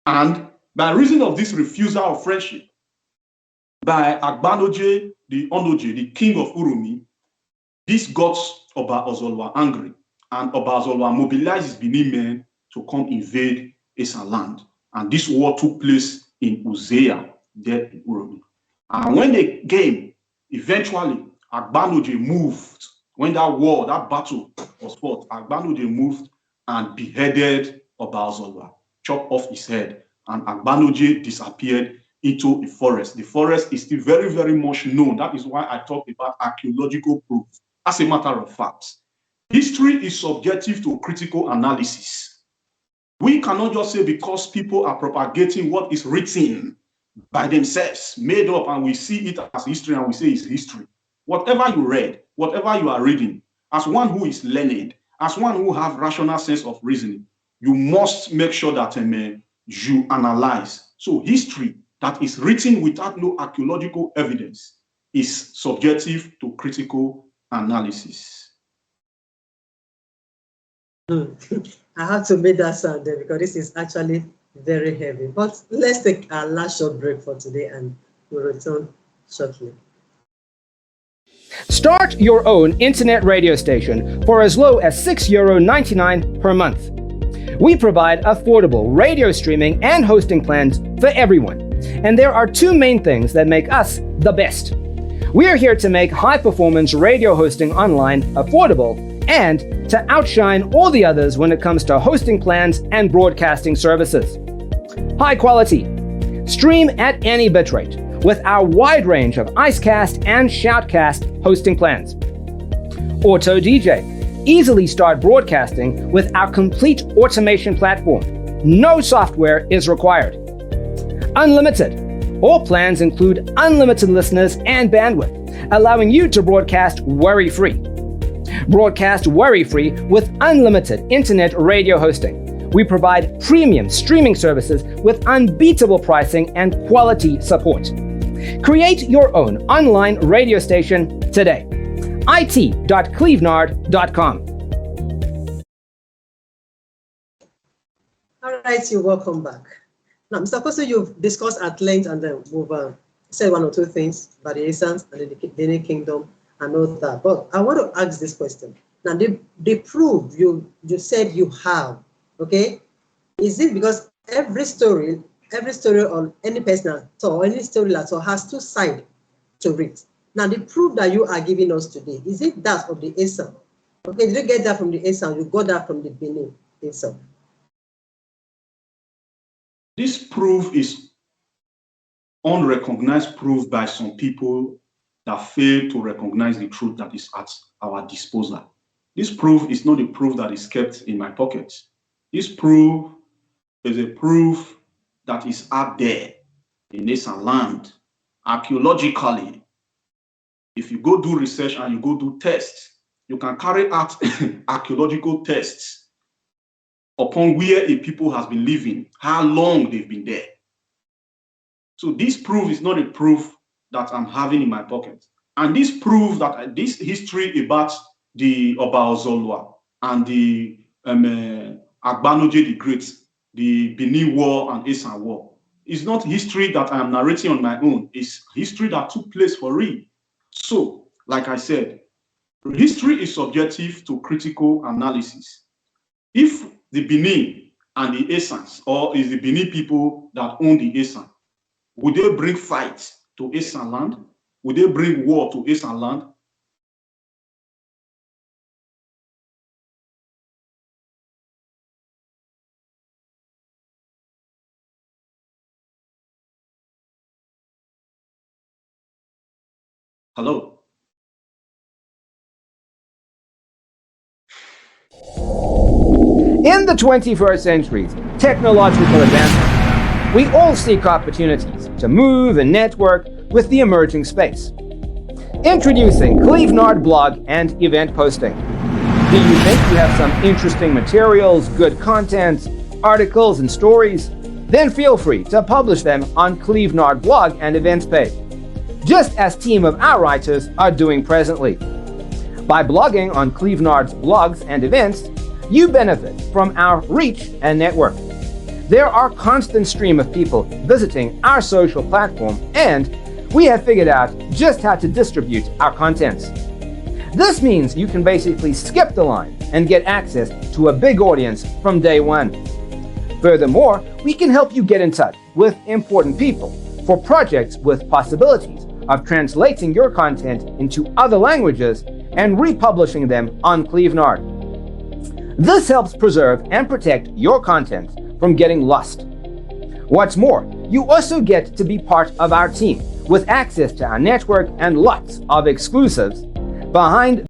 And by reason of this refusal of friendship by Agbanoje, the Onoje, the king of Urumi, this got Oba Ozolwa angry, and Oba Ozolwa mobilized his Benin men to come invade Esanland. And this war took place in Uzea, there in Urumi. And when they came, eventually, Agbanoje moved. When that war, that battle was fought, Agbanoje moved and beheaded Oba Ozolwa, chopped off his head, and Agbanoje disappeared into the forest. The forest is still very, very much known. That is why I talk about archaeological proof. As a matter of fact, history is subjective to critical analysis. We cannot just say because people are propagating what is written by themselves, made up, and we see it as history and we say it's history. Whatever you read, whatever you are reading, as one who is learned, as one who have rational sense of reasoning, you must make sure that you analyze. So history that is written without no archaeological evidence is subjective to critical analysis. I have to make that sound there because this is actually very heavy. But let's take our last short break for today and we'll return shortly. Start your own internet radio station for as low as €6.99 per month. We provide affordable radio streaming and hosting plans for everyone. And there are two main things that make us the best. We are here to make high-performance radio hosting online affordable and to outshine all the others when it comes to hosting plans and broadcasting services. High quality. Stream at any bitrate with our wide range of Icecast and Shoutcast hosting plans. Auto DJ. Easily start broadcasting with our complete automation platform. No software is required. Unlimited. All plans include unlimited listeners and bandwidth, allowing you to broadcast worry-free. Broadcast worry-free with unlimited internet radio hosting. We provide premium streaming services with unbeatable pricing and quality support. Create your own online radio station today. it.clevenard.com. All right, you're welcome back. Now, Mr. Okosun, you've discussed at length and then we've said one or two things about the Esans and the Benin Kingdom and all that. But I want to ask this question. Now, the proof you said you have, okay? Is it because every story on any person or any story has two sides to it? Now, the proof that you are giving us today, is it that of the Esan? Okay, did you get that from the Esan? You got that from the Benin itself? This proof is unrecognized proof by some people that fail to recognize the truth that is at our disposal. This proof is not a proof that is kept in my pocket. This proof is a proof that is out there in Esanland, archaeologically. If you go do research and you go do tests, you can carry out archaeological tests upon where a people has been living, how long they've been there. So this proof is not a proof that I'm having in my pocket. And this proof that this history about the Oba Ozolwa and the Agbanoje the Great, the Benin War and Esan War, is not history that I am narrating on my own. It's history that took place for real. So, like I said, history is subjective to critical analysis. If the Benin and the Esans, or is the Benin people that own the Esan, would they bring fight to Esanland? Would they bring war to Esanland? Hello. In the 21st century's technological advancement, we all seek opportunities to move and network with the emerging space. Introducing Clevenard blog and event posting. Do you think you have some interesting materials, good content, articles, and stories? Then feel free to publish them on Clevenard blog and events page, just as team of our writers are doing presently. By blogging on Clevenard's blogs and events, you benefit from our reach and network. There are constant stream of people visiting our social platform, and we have figured out just how to distribute our contents. This means you can basically skip the line and get access to a big audience from day one. Furthermore, we can help you get in touch with important people for projects with possibilities of translating your content into other languages and republishing them on Clevenard. This helps preserve and protect your content from getting lost. What's more, you also get to be part of our team with access to our network and lots of exclusives behind